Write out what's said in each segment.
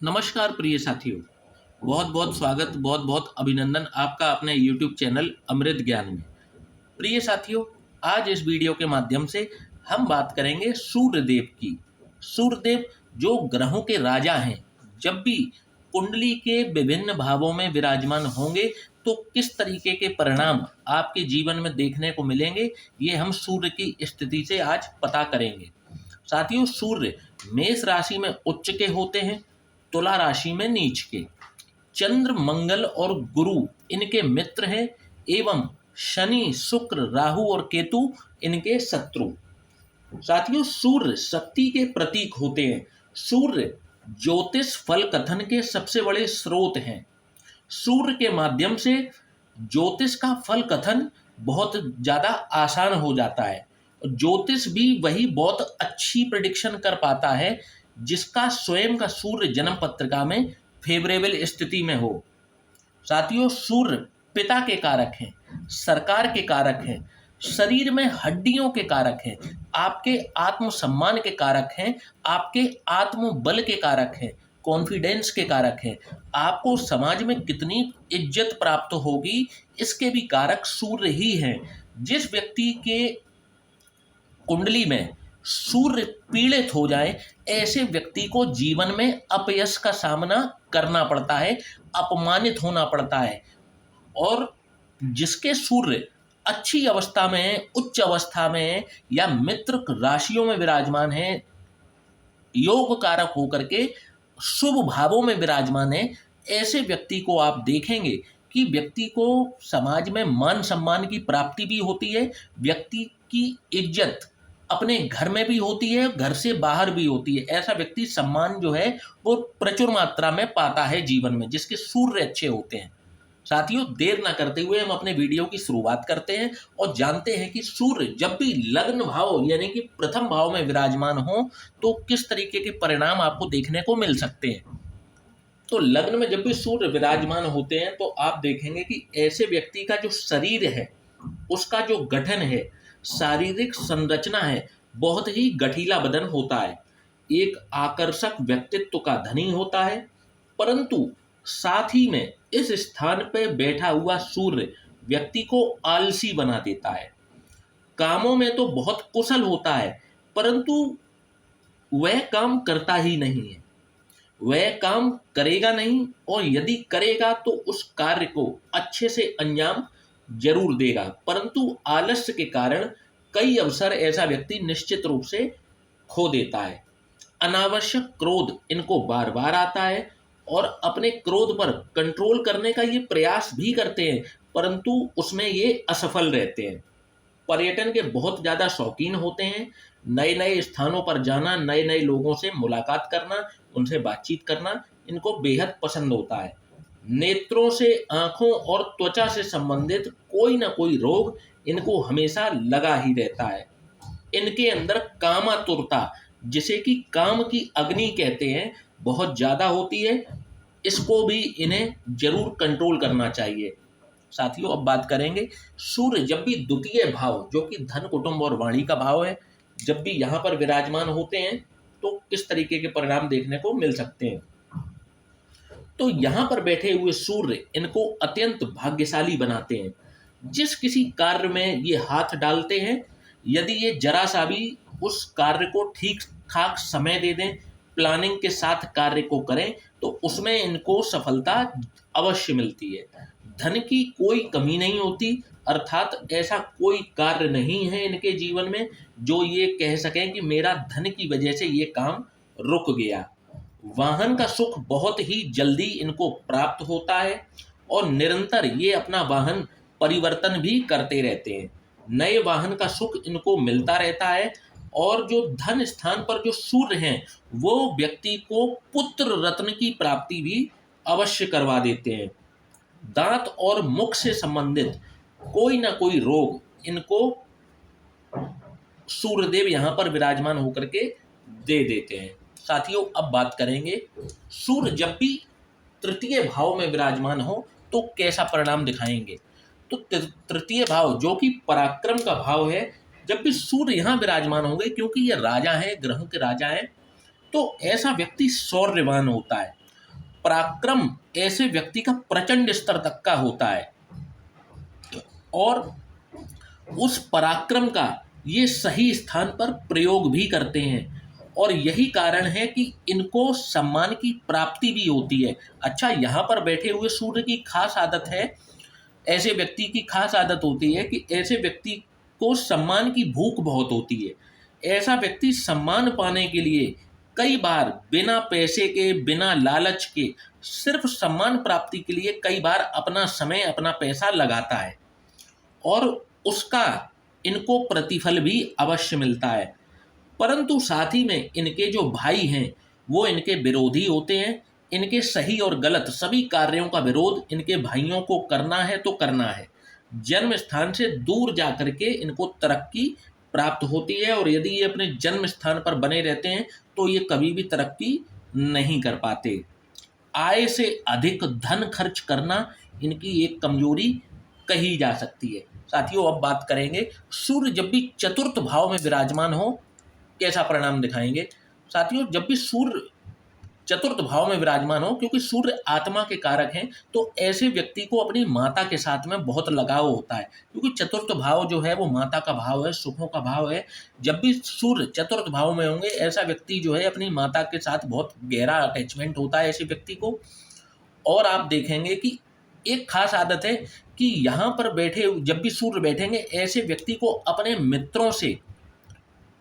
नमस्कार प्रिय साथियों। बहुत बहुत स्वागत, बहुत बहुत अभिनंदन आपका अपने YouTube चैनल अमृत ज्ञान में। प्रिय साथियों, आज इस वीडियो के माध्यम से हम बात करेंगे सूर्यदेव की। सूर्यदेव जो ग्रहों के राजा हैं, जब भी कुंडली के विभिन्न भावों में विराजमान होंगे तो किस तरीके के परिणाम आपके जीवन में देखने को मिलेंगे, ये हम सूर्य की स्थिति से आज पता करेंगे। साथियों, सूर्य मेष राशि में उच्च के होते हैं, तुला राशि में नीच के। चंद्र, मंगल और गुरु इनके मित्र हैं एवं शनि, शुक्र, राहु और केतु इनके शत्रु। साथियों, सूर्य शक्ति के प्रतीक होते हैं। सूर्य ज्योतिष फल कथन के सबसे बड़े स्रोत हैं। सूर्य के माध्यम से ज्योतिष का फल कथन बहुत ज़्यादा आसान हो जाता है। ज्योतिष भी वही बहुत अच्छी प्रिडिक्शन कर पाता है जिसका स्वयं का सूर्य जन्म पत्रिका में फेवरेबल स्थिति में हो। साथियों, सूर्य पिता के कारक हैं, सरकार के कारक हैं, शरीर में हड्डियों के कारक हैं, आपके आत्मसम्मान के कारक हैं, आपके आत्मबल के कारक हैं, कॉन्फिडेंस के कारक हैं। आपको समाज में कितनी इज्जत प्राप्त होगी, इसके भी कारक सूर्य ही हैं। जिस व्यक्ति के कुंडली में सूर्य पीड़ित हो जाए, ऐसे व्यक्ति को जीवन में अपयश का सामना करना पड़ता है, अपमानित होना पड़ता है। और जिसके सूर्य अच्छी अवस्था में है, उच्च अवस्था में है या मित्र राशियों में विराजमान है, योग कारक होकर के शुभ भावों में विराजमान है, ऐसे व्यक्ति को आप देखेंगे कि व्यक्ति को समाज में मान सम्मान की प्राप्ति भी होती है, व्यक्ति की इज्जत अपने घर में भी होती है, घर से बाहर भी होती है। ऐसा व्यक्ति सम्मान जो है वो प्रचुर मात्रा में पाता है जीवन में, जिसके सूर्य अच्छे होते हैं। साथियों, देर ना करते हुए हम अपने वीडियो की शुरुआत करते हैं और जानते हैं कि सूर्य जब भी लग्न भाव यानी कि प्रथम भाव में विराजमान हो तो किस तरीके के परिणाम आपको देखने को मिल सकते हैं। तो लग्न में जब भी सूर्य विराजमान होते हैं तो आप देखेंगे कि ऐसे व्यक्ति का जो शरीर है, उसका जो गठन है, शारीरिक संरचना है, बहुत ही गठीला बदन होता है, एक आकर्षक व्यक्तित्व का धनी होता है। परंतु साथ ही में इस स्थान पर बैठा हुआ सूर्य व्यक्ति को आलसी बना देता है। कामों में तो बहुत कुशल होता है, परंतु वह काम करता ही नहीं है, वह काम करेगा नहीं, और यदि करेगा तो उस कार्य को अच्छे से अंजाम जरूर देगा, परंतु आलस्य के कारण कई अवसर ऐसा व्यक्ति निश्चित रूप से खो देता है। अनावश्यक क्रोध इनको बार बार आता है और अपने क्रोध पर कंट्रोल करने का ये प्रयास भी करते हैं, परंतु उसमें ये असफल रहते हैं। पर्यटन के बहुत ज़्यादा शौकीन होते हैं, नए नए स्थानों पर जाना, नए नए लोगों से मुलाकात करना, उनसे बातचीत करना इनको बेहद पसंद होता है। नेत्रों से, आँखों और त्वचा से संबंधित कोई ना कोई रोग इनको हमेशा लगा ही रहता है। इनके अंदर कामातुरता, जिसे कि काम की अग्नि कहते हैं, बहुत ज़्यादा होती है। इसको भी इन्हें जरूर कंट्रोल करना चाहिए। साथियों, अब बात करेंगे सूर्य जब भी द्वितीय भाव, जो कि धन, कुटुंब और वाणी का भाव है, जब भी यहाँ पर विराजमान होते हैं तो किस तरीके के परिणाम देखने को मिल सकते हैं। तो यहाँ पर बैठे हुए सूर्य इनको अत्यंत भाग्यशाली बनाते हैं। जिस किसी कार्य में ये हाथ डालते हैं, यदि ये जरा सा भी उस कार्य को ठीक ठाक समय दे दें, प्लानिंग के साथ कार्य को करें, तो उसमें इनको सफलता अवश्य मिलती है। धन की कोई कमी नहीं होती, अर्थात ऐसा कोई कार्य नहीं है इनके जीवन में जो ये कह सकें कि मेरा धन की वजह से ये काम रुक गया। वाहन का सुख बहुत ही जल्दी इनको प्राप्त होता है और निरंतर ये अपना वाहन परिवर्तन भी करते रहते हैं। नए वाहन का सुख इनको मिलता रहता है। और जो धन स्थान पर जो सूर्य हैं, वो व्यक्ति को पुत्र रत्न की प्राप्ति भी अवश्य करवा देते हैं। दांत और मुख से संबंधित कोई ना कोई रोग इनको सूर्यदेव यहाँ पर विराजमान होकर के दे देते हैं। साथियों, अब बात करेंगे सूर्य जब भी तृतीय भाव में विराजमान हो तो कैसा परिणाम दिखाएंगे। तो तृतीय भाव जो कि पराक्रम का भाव है, जब भी सूर्य यहाँ विराजमान होंगे, क्योंकि ये राजा हैं, ग्रहों के राजा हैं, तो ऐसा व्यक्ति शौर्यवान होता है। पराक्रम ऐसे व्यक्ति का प्रचंड स्तर तक का होता है और उस पराक्रम का ये सही स्थान पर प्रयोग भी करते हैं और यही कारण है कि इनको सम्मान की प्राप्ति भी होती है। अच्छा, यहाँ पर बैठे हुए सूर्य की खास आदत है, ऐसे व्यक्ति की खास आदत होती है कि ऐसे व्यक्ति को सम्मान की भूख बहुत होती है। ऐसा व्यक्ति सम्मान पाने के लिए कई बार बिना पैसे के, बिना लालच के, सिर्फ सम्मान प्राप्ति के लिए कई बार अपना समय, अपना पैसा लगाता है और उसका इनको प्रतिफल भी अवश्य मिलता है। परंतु साथ ही में इनके जो भाई हैं वो इनके विरोधी होते हैं। इनके सही और गलत सभी कार्यों का विरोध इनके भाइयों को करना है तो करना है। जन्म स्थान से दूर जा करके इनको तरक्की प्राप्त होती है और यदि ये अपने जन्म स्थान पर बने रहते हैं तो ये कभी भी तरक्की नहीं कर पाते। आय से अधिक धन खर्च करना इनकी एक कमजोरी कही जा सकती है। साथियों, अब बात करेंगे सूर्य जब भी चतुर्थ भाव में विराजमान हो कैसा परिणाम दिखाएंगे। साथियों, जब भी सूर्य चतुर्थ भाव में विराजमान हो, क्योंकि सूर्य आत्मा के कारक हैं, तो ऐसे व्यक्ति को अपनी माता के साथ में बहुत लगाव होता है, क्योंकि चतुर्थ भाव जो है वो माता का भाव है, सुखों का भाव है। जब भी सूर्य चतुर्थ भाव में होंगे ऐसा व्यक्ति जो है अपनी माता के साथ बहुत गहरा अटैचमेंट होता है ऐसे व्यक्ति को। और आप देखेंगे कि एक खास आदत है कि यहाँ पर बैठे जब भी सूर्य बैठेंगे ऐसे व्यक्ति को अपने मित्रों से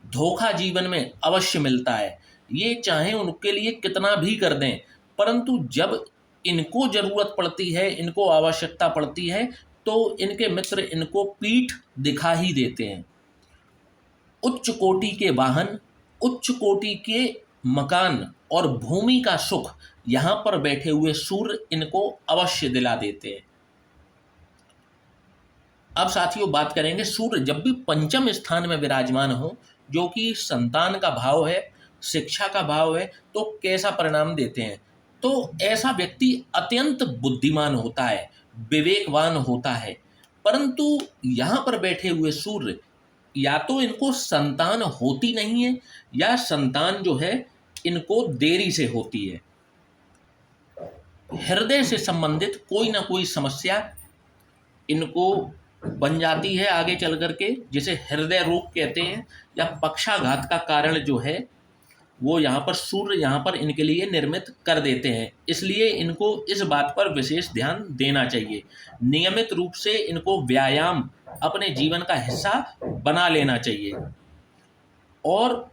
धोखा जीवन में अवश्य मिलता है। ये चाहे उनके लिए कितना भी कर दें, परंतु जब इनको जरूरत पड़ती है, इनको आवश्यकता पड़ती है, तो इनके मित्र इनको पीठ दिखा ही देते हैं। उच्च कोटि के वाहन, उच्च कोटि के मकान और भूमि का सुख यहाँ पर बैठे हुए सूर्य इनको अवश्य दिला देते हैं। अब साथियों बात करेंगे सूर्य जब भी पंचम स्थान में विराजमान हो, जो कि संतान का भाव है, शिक्षा का भाव है, तो कैसा परिणाम देते हैं। तो ऐसा व्यक्ति अत्यंत बुद्धिमान होता है, विवेकवान होता है, परंतु यहाँ पर बैठे हुए सूर्य या तो इनको संतान होती नहीं है या संतान जो है इनको देरी से होती है। हृदय से संबंधित कोई ना कोई समस्या इनको बन जाती है आगे चल करके, जिसे हृदय रोग कहते हैं, या पक्षाघात का कारण जो है वो यहाँ पर सूर्य यहाँ पर इनके लिए निर्मित कर देते हैं। इसलिए इनको इस बात पर विशेष ध्यान देना चाहिए। नियमित रूप से इनको व्यायाम अपने जीवन का हिस्सा बना लेना चाहिए और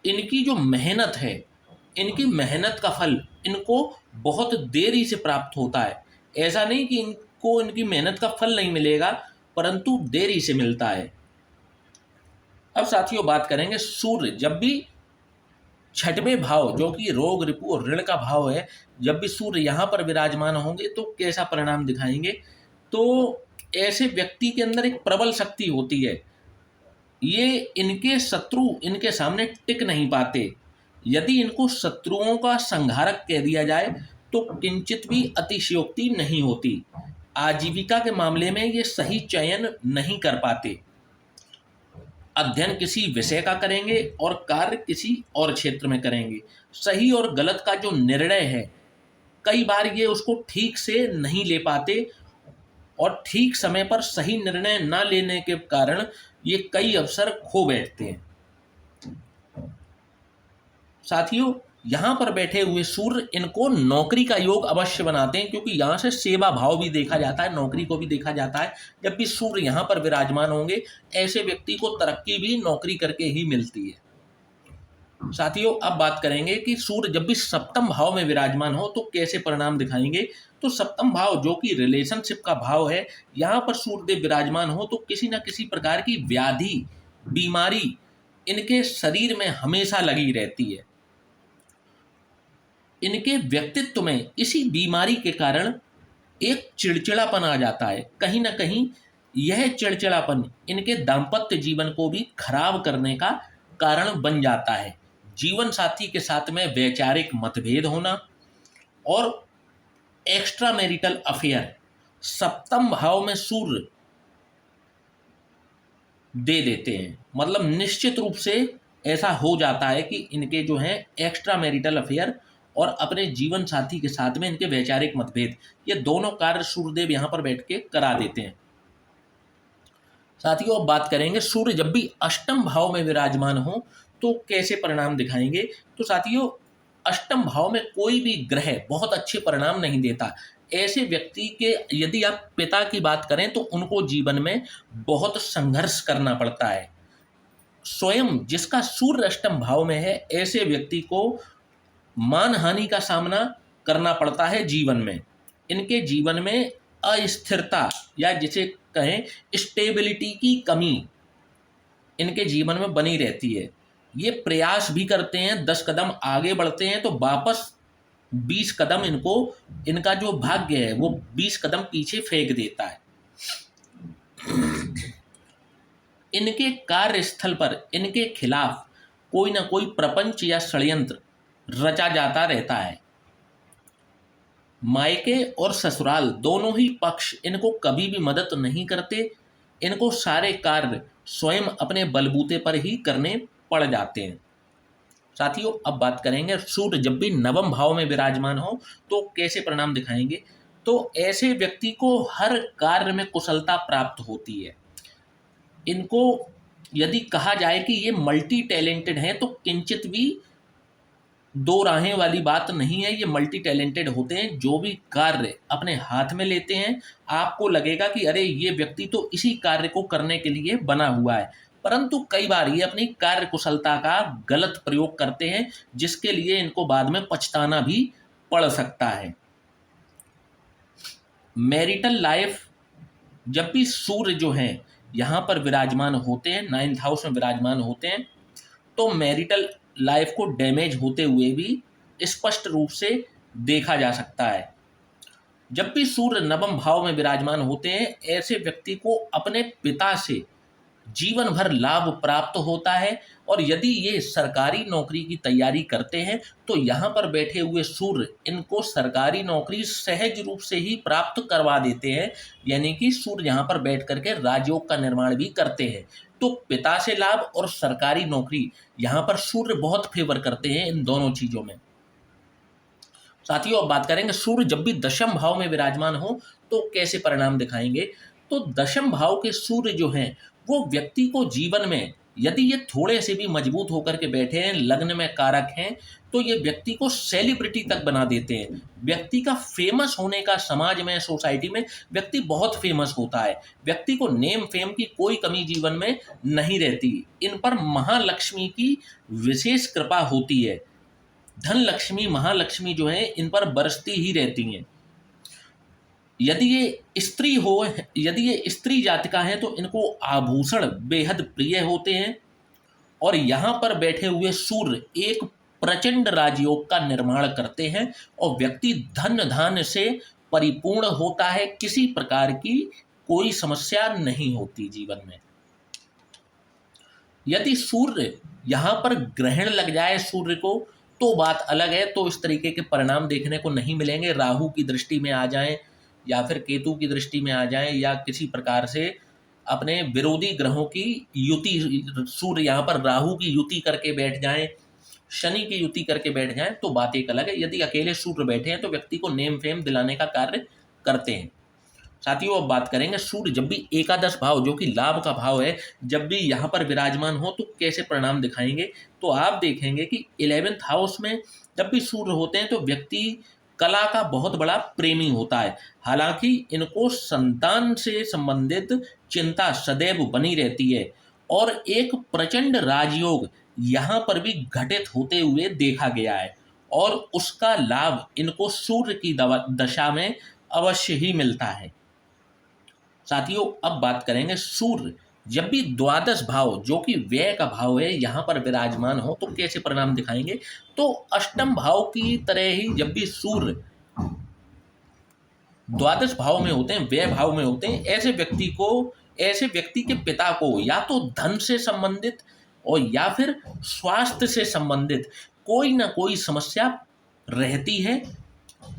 इनकी जो मेहनत है, इनकी मेहनत का फल इनको बहुत देरी से प्राप्त होता है। ऐसा नहीं कि इनको इनकी मेहनत का फल नहीं मिलेगा, परंतु देरी से मिलता है। अब साथियों बात करेंगे सूर्य जब भी छठवें भाव जो कि रोग, रिपु और ऋण का भाव है, जब भी सूर्य यहाँ पर विराजमान होंगे तो कैसा परिणाम दिखाएंगे। तो ऐसे व्यक्ति के अंदर एक प्रबल शक्ति होती है, ये इनके शत्रु इनके सामने टिक नहीं पाते। यदि इनको शत्रुओं का संहारक कह दिया जाए तो किंचित भी अतिशयोक्ति नहीं होती। आजीविका के मामले में ये सही चयन नहीं कर पाते। अध्ययन किसी विषय का करेंगे और कार्य किसी और क्षेत्र में करेंगे। सही और गलत का जो निर्णय है कई बार ये उसको ठीक से नहीं ले पाते और ठीक समय पर सही निर्णय ना लेने के कारण ये कई अवसर खो बैठते हैं। साथियों, यहाँ पर बैठे हुए सूर्य इनको नौकरी का योग अवश्य बनाते हैं, क्योंकि यहाँ से सेवा भाव भी देखा जाता है, नौकरी को भी देखा जाता है। जब भी सूर्य यहाँ पर विराजमान होंगे ऐसे व्यक्ति को तरक्की भी नौकरी करके ही मिलती है। साथियों, अब बात करेंगे कि सूर्य जब भी सप्तम भाव में विराजमान हो तो कैसे परिणाम दिखाएंगे। तो सप्तम भाव जो कि रिलेशनशिप का भाव है, यहाँ पर सूर्यदेव विराजमान हो तो किसी न किसी प्रकार की व्याधि, बीमारी इनके शरीर में हमेशा लगी रहती है। इनके व्यक्तित्व में इसी बीमारी के कारण एक चिड़चिड़ापन आ जाता है। कहीं ना कहीं यह चिड़चिड़ापन इनके दाम्पत्य जीवन को भी खराब करने का कारण बन जाता है। जीवन साथी के साथ में वैचारिक मतभेद होना और एक्स्ट्रा मैरिटल अफेयर सप्तम भाव में सूर्य दे देते हैं। मतलब निश्चित रूप से ऐसा हो जाता है कि इनके जो है एक्स्ट्रा मैरिटल अफेयर और अपने जीवन साथी के साथ में इनके वैचारिक मतभेद, ये दोनों कार्य सूर्यदेव यहाँ पर बैठ के करा देते हैं। साथियों अब बात करेंगे सूर्य जब भी अष्टम भाव में विराजमान हो तो कैसे परिणाम दिखाएंगे। तो साथियों अष्टम भाव में कोई भी ग्रह बहुत अच्छे परिणाम नहीं देता। ऐसे व्यक्ति के यदि आप पिता की बात करें तो उनको जीवन में बहुत संघर्ष करना पड़ता है। स्वयं जिसका सूर्य अष्टम भाव में है ऐसे व्यक्ति को मानहानि का सामना करना पड़ता है जीवन में। इनके जीवन में अस्थिरता या जिसे कहें स्टेबिलिटी की कमी इनके जीवन में बनी रहती है। ये प्रयास भी करते हैं, 10 कदम आगे बढ़ते हैं तो वापस 20 कदम इनका जो भाग्य है वो 20 कदम पीछे फेंक देता है। इनके कार्यस्थल पर इनके खिलाफ कोई ना कोई प्रपंच या षड्यंत्र रचा जाता रहता है। मायके और ससुराल दोनों ही पक्ष इनको कभी भी मदद नहीं करते। इनको सारे कार्य स्वयं अपने बलबूते पर ही करने पड़ जाते हैं। साथियों अब बात करेंगे सूर्य जब भी नवम भाव में विराजमान हो तो कैसे परिणाम दिखाएंगे। तो ऐसे व्यक्ति को हर कार्य में कुशलता प्राप्त होती है। इनको यदि कहा जाए कि ये मल्टी टैलेंटेड हैं तो किंचित भी दो राहें वाली बात नहीं है। ये मल्टी टैलेंटेड होते हैं। जो भी कार्य अपने हाथ में लेते हैं आपको लगेगा कि अरे ये व्यक्ति तो इसी कार्य को करने के लिए बना हुआ है, परंतु कई बार ये अपनी कार्य कुशलता का गलत प्रयोग करते हैं जिसके लिए इनको बाद में पछताना भी पड़ सकता है। मैरिटल लाइफ जब भी सूर्य जो है यहाँ पर विराजमान होते हैं, 9th हाउस में विराजमान होते हैं, तो मैरिटल लाइफ को डैमेज होते हुए भी स्पष्ट रूप से देखा जा सकता है। जब भी सूर्य नवम भाव में विराजमान होते हैं ऐसे व्यक्ति को अपने पिता से जीवन भर लाभ प्राप्त होता है। और यदि ये सरकारी नौकरी की तैयारी करते हैं तो यहाँ पर बैठे हुए सूर्य इनको सरकारी नौकरी सहज रूप से ही प्राप्त करवा देते हैं। यानी कि सूर्य यहाँ पर बैठ करके राजयोग का निर्माण भी करते हैं। तो पिता से लाभ और सरकारी नौकरी यहाँ पर सूर्य बहुत फेवर करते हैं इन दोनों चीजों में। साथियों अब बात करेंगे सूर्य जब भी दशम भाव में विराजमान हो तो कैसे परिणाम दिखाएंगे। तो दशम भाव के सूर्य जो हैं वो व्यक्ति को जीवन में यदि ये थोड़े से भी मजबूत होकर के बैठे हैं, लग्न में कारक हैं, तो ये व्यक्ति को सेलिब्रिटी तक बना देते हैं। व्यक्ति का फेमस होने का समाज में सोसाइटी में व्यक्ति बहुत फेमस होता है। व्यक्ति को नेम फेम की कोई कमी जीवन में नहीं रहती। इन पर महालक्ष्मी की विशेष कृपा होती है। धन लक्ष्मी महालक्ष्मी जो है इन पर बरसती ही रहती हैं। यदि ये स्त्री जातिका है तो इनको आभूषण बेहद प्रिय होते हैं। और यहाँ पर बैठे हुए सूर्य एक प्रचंड राजयोग का निर्माण करते हैं और व्यक्ति धन धान्य से परिपूर्ण होता है। किसी प्रकार की कोई समस्या नहीं होती जीवन में। यदि सूर्य यहाँ पर ग्रहण लग जाए सूर्य को तो बात अलग है, तो इस तरीके के परिणाम देखने को नहीं मिलेंगे। राहु की दृष्टि में आ जाएं या फिर केतु की दृष्टि में आ जाएं या किसी प्रकार से अपने विरोधी ग्रहों की युति, सूर्य यहाँ पर राहु की युति करके बैठ जाएं, शनि की युति करके बैठ जाएं तो बात एक अलग है। यदि अकेले सूर्य बैठे हैं तो व्यक्ति को नेम फेम दिलाने का कार्य करते हैं। साथियों अब बात करेंगे सूर्य जब भी एकादश भाव जो कि लाभ का भाव है जब भी यहाँ पर विराजमान हो तो कैसे परिणाम दिखाएंगे। तो आप देखेंगे कि 11th हाउस में जब भी सूर्य होते हैं तो व्यक्ति कला का बहुत बड़ा प्रेमी होता है। हालांकि इनको संतान से संबंधित चिंता सदैव बनी रहती है और एक प्रचंड राजयोग यहाँ पर भी घटित होते हुए देखा गया है और उसका लाभ इनको सूर्य की दशा में अवश्य ही मिलता है। साथियों अब बात करेंगे सूर्य जब भी द्वादश भाव जो कि व्यय का भाव है यहाँ पर विराजमान हो तो कैसे परिणाम दिखाएंगे। तो अष्टम भाव की तरह ही जब भी सूर्य द्वादश भाव में होते हैं, व्यय भाव में होते हैं, ऐसे व्यक्ति के पिता को या तो धन से संबंधित और या फिर स्वास्थ्य से संबंधित कोई ना कोई समस्या रहती है।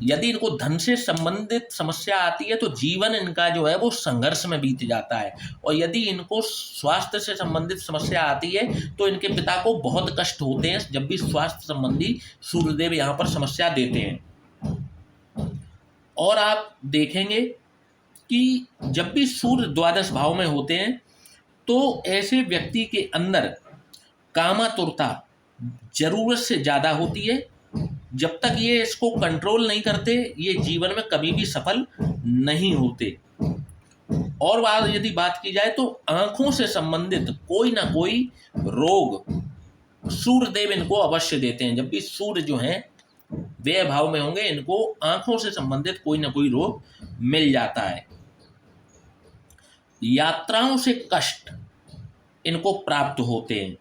यदि इनको धन से संबंधित समस्या आती है तो जीवन इनका जो है वो संघर्ष में बीत जाता है। और यदि इनको स्वास्थ्य से संबंधित समस्या आती है तो इनके पिता को बहुत कष्ट होते हैं जब भी स्वास्थ्य संबंधी सूर्यदेव यहाँ पर समस्या देते हैं। और आप देखेंगे कि जब भी सूर्य द्वादश भाव में होते हैं तो ऐसे व्यक्ति के अंदर कामातुरता जरूरत से ज़्यादा होती है। जब तक ये इसको कंट्रोल नहीं करते ये जीवन में कभी भी सफल नहीं होते। और यदि बात की जाए तो आंखों से संबंधित कोई ना कोई रोग सूर्यदेव इनको अवश्य देते हैं। जब भी सूर्य जो हैं व्यय भाव में होंगे इनको आंखों से संबंधित कोई ना कोई रोग मिल जाता है। यात्राओं से कष्ट इनको प्राप्त होते हैं,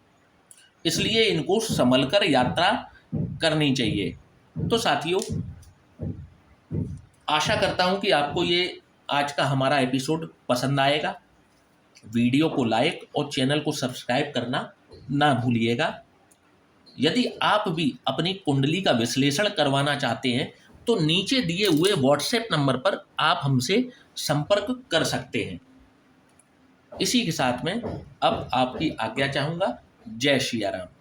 इसलिए इनको संभल कर यात्रा करनी चाहिए। तो साथियों, आशा करता हूं कि आपको ये आज का हमारा एपिसोड पसंद आएगा। वीडियो को लाइक और चैनल को सब्सक्राइब करना ना भूलिएगा। यदि आप भी अपनी कुंडली का विश्लेषण करवाना चाहते हैं तो नीचे दिए हुए व्हाट्सएप नंबर पर आप हमसे संपर्क कर सकते हैं। इसी के साथ में अब आपकी आज्ञा चाहूँगा। जय श्री राम।